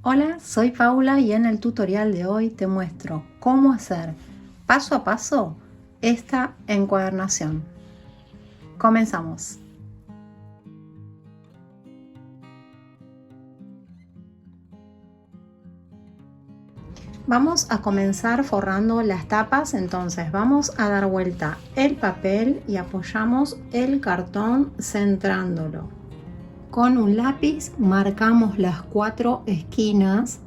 Hola, soy Paula y en el tutorial de hoy te muestro cómo hacer paso a paso esta encuadernación. Comenzamos. Vamos a comenzar forrando las tapas, entonces vamos a dar vuelta el papel y apoyamos el cartón centrándolo. Con un lápiz marcamos las 4 esquinas .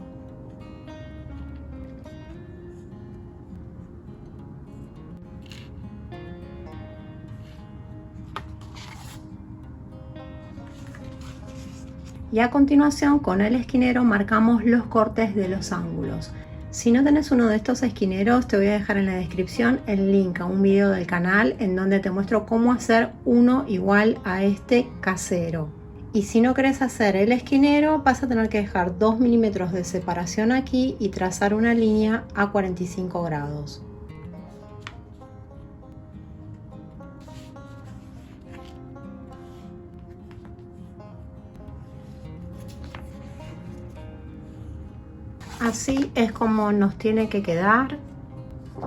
Y a continuación con el esquinero marcamos los cortes de los ángulos. Si no tenés uno de estos esquineros, te voy a dejar en la descripción el link a un video del canal en donde te muestro cómo hacer uno igual a este casero. Y si no querés hacer el esquinero, vas a tener que dejar 2 milímetros de separación aquí y trazar una línea a 45 grados. Así es como nos tiene que quedar.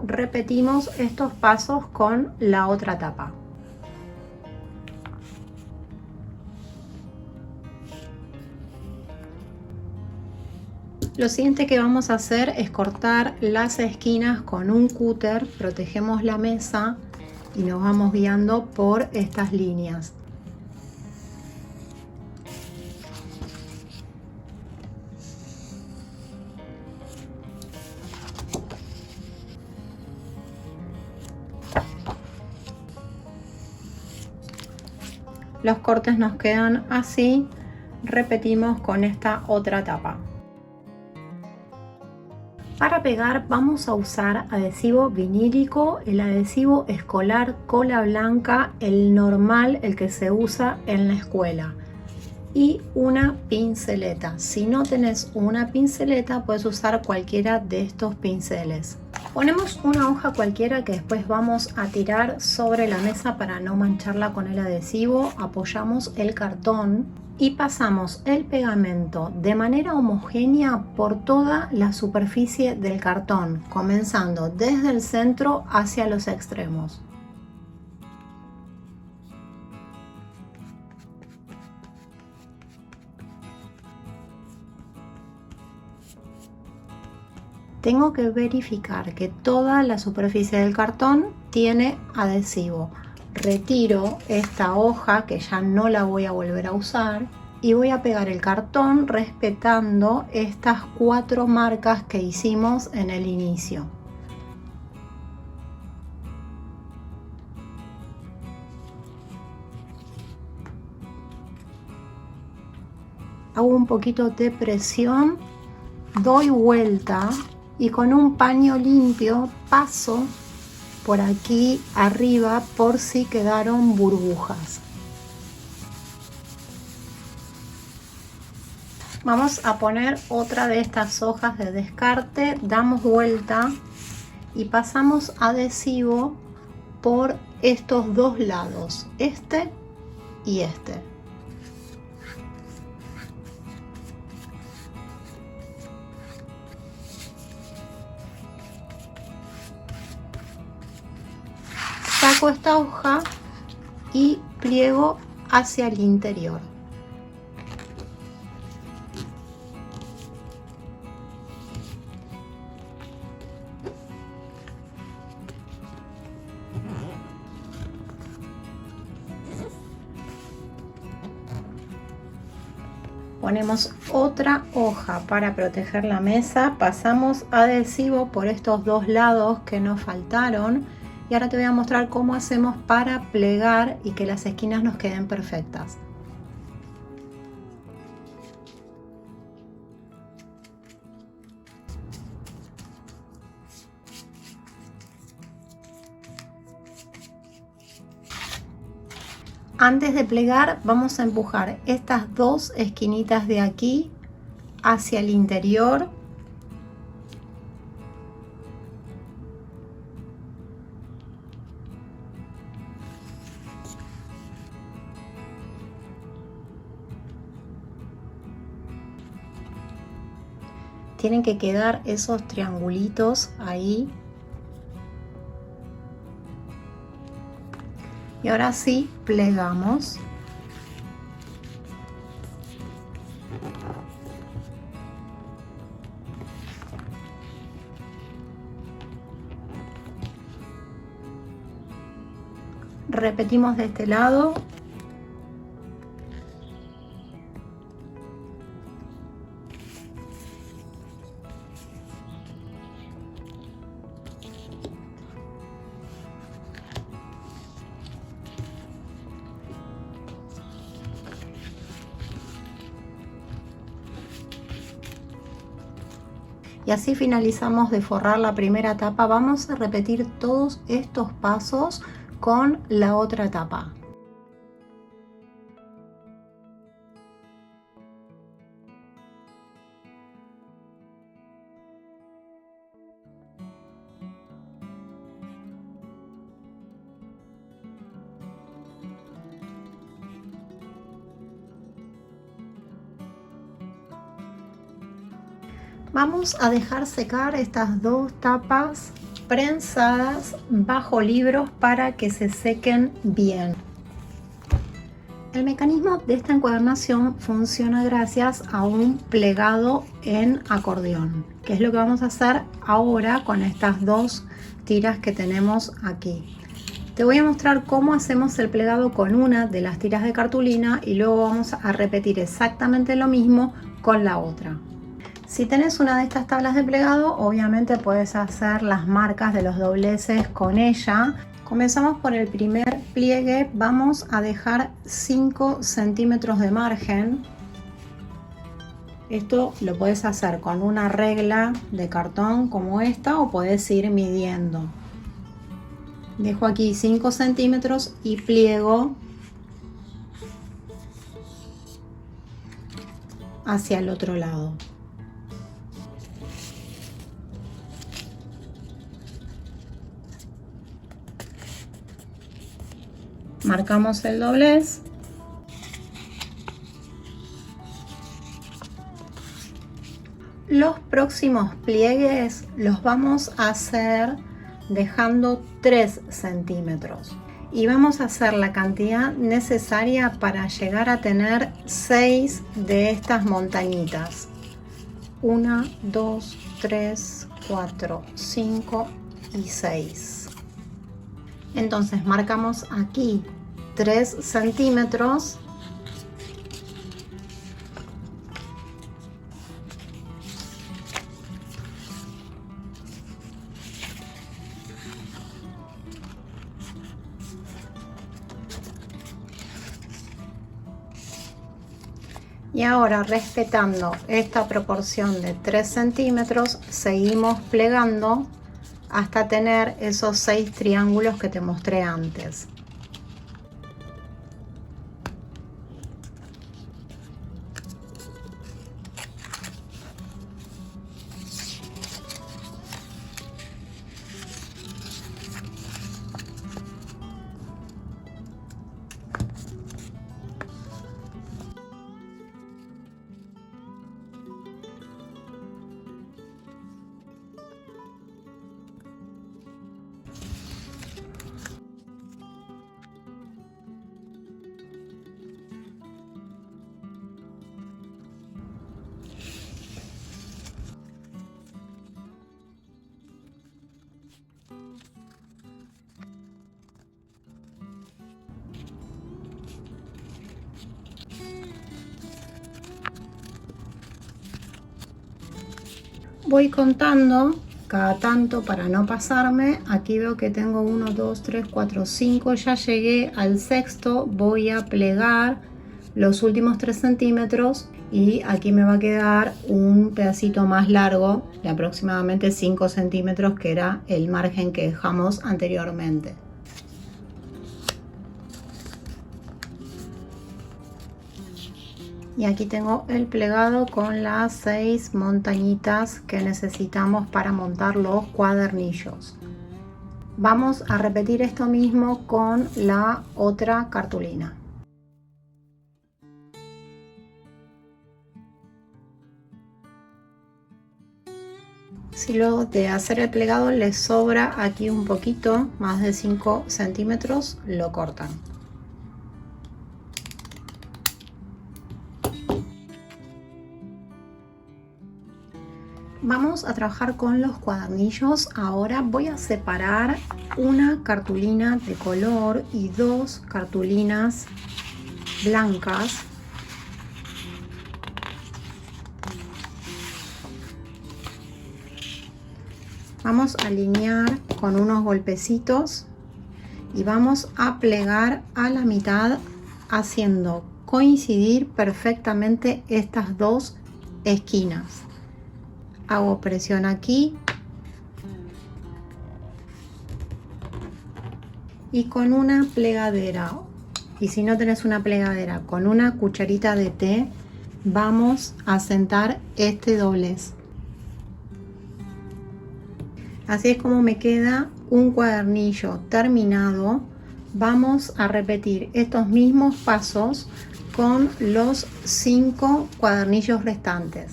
Repetimos estos pasos con la otra tapa. Lo siguiente que vamos a hacer es cortar las esquinas con un cúter. Protegemos la mesa y nos vamos guiando por estas líneas. Los cortes nos quedan así. Repetimos con esta otra tapa. Para pegar vamos a usar adhesivo vinílico, el adhesivo escolar cola blanca, el normal, el que se usa en la escuela, y una pinceleta. Si no tenés una pinceleta, puedes usar cualquiera de estos pinceles. Ponemos una hoja cualquiera que después vamos a tirar sobre la mesa para no mancharla con el adhesivo. Apoyamos el cartón y pasamos el pegamento de manera homogénea por toda la superficie del cartón, comenzando desde el centro hacia los extremos. Tengo que verificar que toda la superficie del cartón tiene adhesivo. Retiro esta hoja que ya no la voy a volver a usar y voy a pegar el cartón respetando estas 4 marcas que hicimos en el inicio. Hago un poquito de presión, doy vuelta y con un paño limpio paso por aquí arriba por si quedaron burbujas. Vamos a poner otra de estas hojas de descarte, damos vuelta y pasamos adhesivo por estos dos lados, este y este. Saco esta hoja y pliego hacia el interior. Ponemos otra hoja para proteger la mesa, pasamos adhesivo por estos dos lados que nos faltaron y ahora te voy a mostrar cómo hacemos para plegar y que las esquinas nos queden perfectas. Antes de plegar vamos a empujar estas dos esquinitas de aquí hacia el interior . Tienen que quedar esos triangulitos ahí. Y ahora sí, plegamos. Repetimos de este lado. Y así finalizamos de forrar la primera tapa. Vamos a repetir todos estos pasos con la otra tapa. Vamos a dejar secar estas dos tapas prensadas bajo libros para que se sequen bien. El mecanismo de esta encuadernación funciona gracias a un plegado en acordeón, que es lo que vamos a hacer ahora con estas dos tiras que tenemos aquí. Te voy a mostrar cómo hacemos el plegado con una de las tiras de cartulina y luego vamos a repetir exactamente lo mismo con la otra. Si tenés una de estas tablas de plegado, obviamente puedes hacer las marcas de los dobleces con ella. Comenzamos por el primer pliegue, vamos a dejar 5 centímetros de margen. Esto lo puedes hacer con una regla de cartón como esta o puedes ir midiendo. Dejo aquí 5 centímetros y pliego hacia el otro lado. Marcamos el doblez. Los próximos pliegues los vamos a hacer dejando 3 centímetros y vamos a hacer la cantidad necesaria para llegar a tener 6 de estas montañitas. 1, 2, 3, 4, 5 y 6. Entonces marcamos aquí 3 centímetros y ahora, respetando esta proporción de 3 centímetros, seguimos plegando hasta tener esos 6 triángulos que te mostré antes. Voy contando cada tanto para no pasarme. Aquí veo que tengo 1, 2, 3, 4, 5. Ya llegué al sexto. Voy a plegar los últimos 3 centímetros y aquí me va a quedar un pedacito más largo de aproximadamente 5 centímetros, que era el margen que dejamos anteriormente. Y aquí tengo el plegado con las 6 montañitas que necesitamos para montar los cuadernillos. Vamos a repetir esto mismo con la otra cartulina. Si luego de hacer el plegado les sobra aquí un poquito, más de 5 centímetros, lo cortan. Vamos a trabajar con los cuadernillos. Ahora voy a separar una cartulina de color y dos cartulinas blancas. Vamos a alinear con unos golpecitos y vamos a plegar a la mitad, haciendo coincidir perfectamente estas dos esquinas. Hago presión aquí y con una plegadera, y si no tenés una plegadera, con una cucharita de té vamos a sentar este doblez. Así es como me queda un cuadernillo terminado. Vamos a repetir estos mismos pasos con los 5 cuadernillos restantes.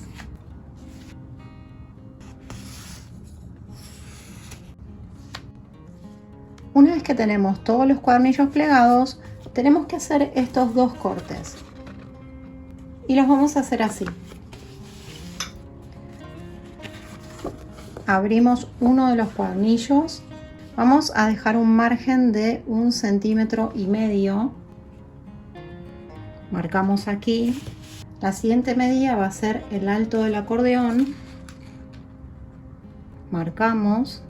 Una vez que tenemos todos los cuadernillos plegados, tenemos que hacer estos dos cortes. Y los vamos a hacer así. Abrimos uno de los cuadernillos. Vamos a dejar un margen de 1,5 centímetros. Marcamos aquí. La siguiente medida va a ser el alto del acordeón. Marcamos.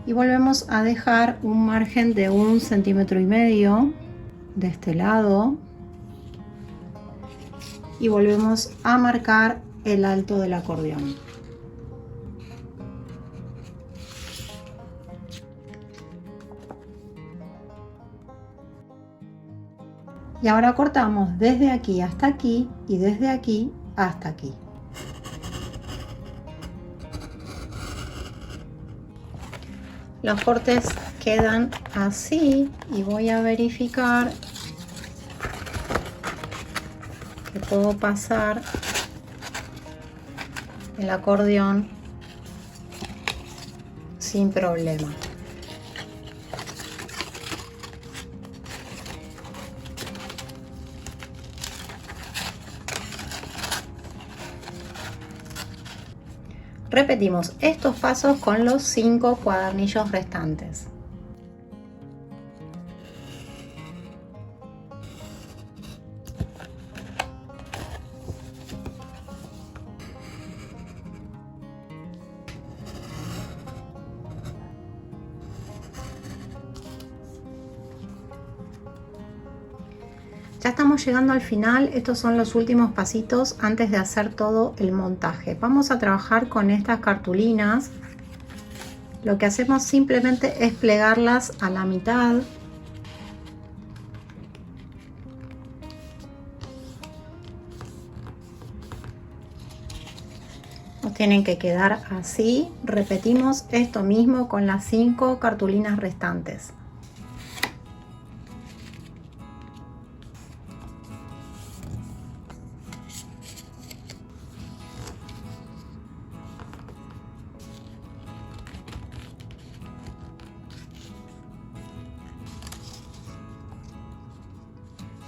Y volvemos a dejar un margen de 1,5 centímetros de este lado. Y volvemos a marcar el alto del acordeón. Y ahora cortamos desde aquí hasta aquí y desde aquí hasta aquí. Los cortes quedan así y voy a verificar que puedo pasar el acordeón sin problema. Repetimos estos pasos con los 5 cuadernillos restantes. Ya estamos llegando al final. Estos son los últimos pasitos antes de hacer todo el montaje. Vamos a trabajar con estas cartulinas. Lo que hacemos simplemente es plegarlas a la mitad. Nos tienen que quedar así. Repetimos esto mismo con las 5 cartulinas restantes.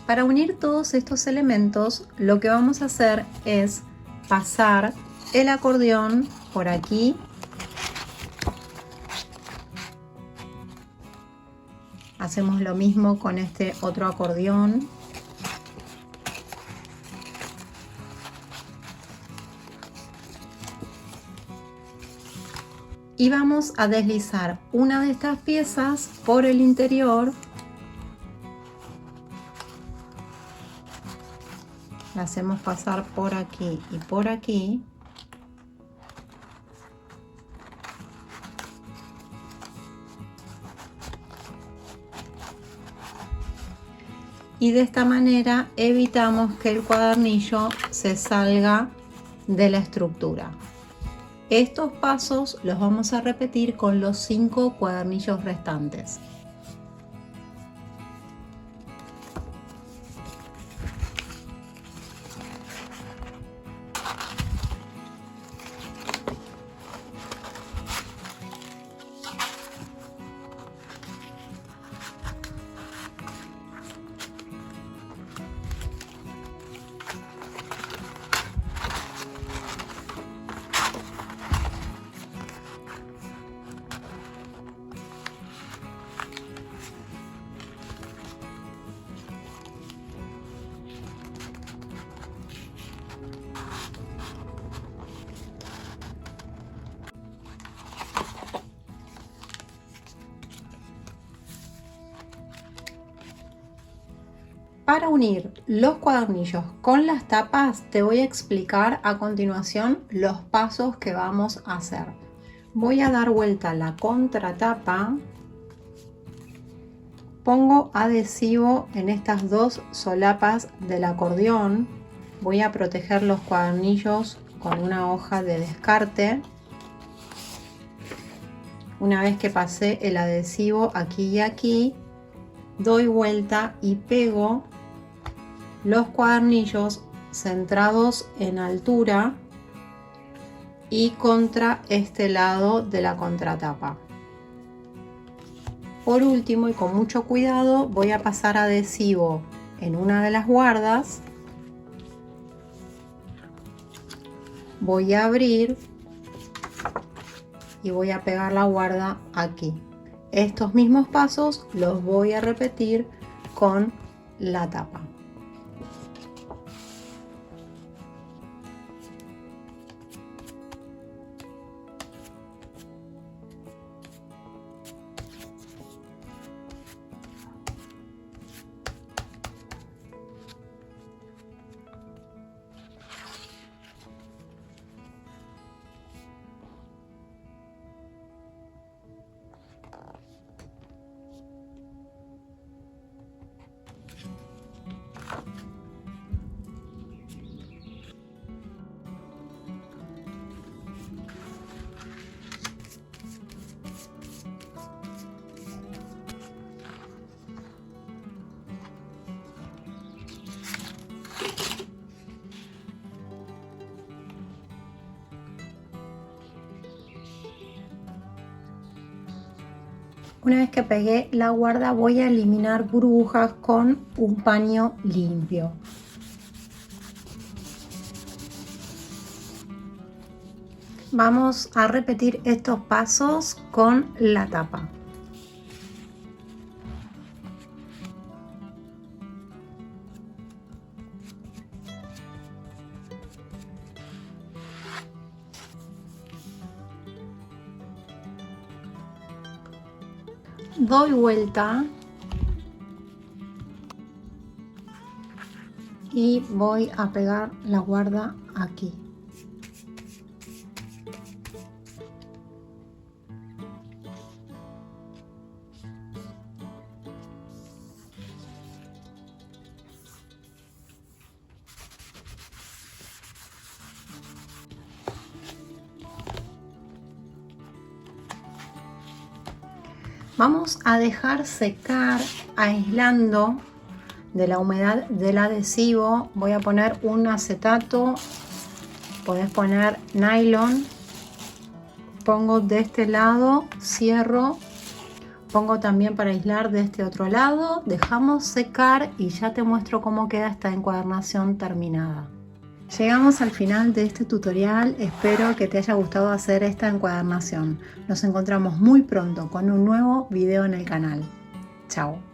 Para unir todos estos elementos, lo que vamos a hacer es pasar el acordeón por aquí. Hacemos lo mismo con este otro acordeón. Y vamos a deslizar una de estas piezas por el interior. La hacemos pasar por aquí y por aquí. Y de esta manera evitamos que el cuadernillo se salga de la estructura. Estos pasos los vamos a repetir con los 5 cuadernillos restantes. Para unir los cuadernillos con las tapas te voy a explicar a continuación los pasos que vamos a hacer. Voy a dar vuelta la contratapa, pongo adhesivo en estas dos solapas del acordeón, voy a proteger los cuadernillos con una hoja de descarte. Una vez que pasé el adhesivo aquí y aquí, doy vuelta y pego los cuadernillos centrados en altura y contra este lado de la contratapa. Por último, y con mucho cuidado, voy a pasar adhesivo en una de las guardas, voy a abrir y voy a pegar la guarda aquí. Estos mismos pasos los voy a repetir con la tapa. Una vez que pegué la guarda voy a eliminar burbujas con un paño limpio. Vamos a repetir estos pasos con la tapa. Doy vuelta y voy a pegar la guarda aquí. Vamos a dejar secar aislando de la humedad del adhesivo. Voy a poner un acetato, podés poner nylon, pongo de este lado, cierro, pongo también para aislar de este otro lado, dejamos secar y ya te muestro cómo queda esta encuadernación terminada. Llegamos al final de este tutorial, espero que te haya gustado hacer esta encuadernación. Nos encontramos muy pronto con un nuevo video en el canal. Chao.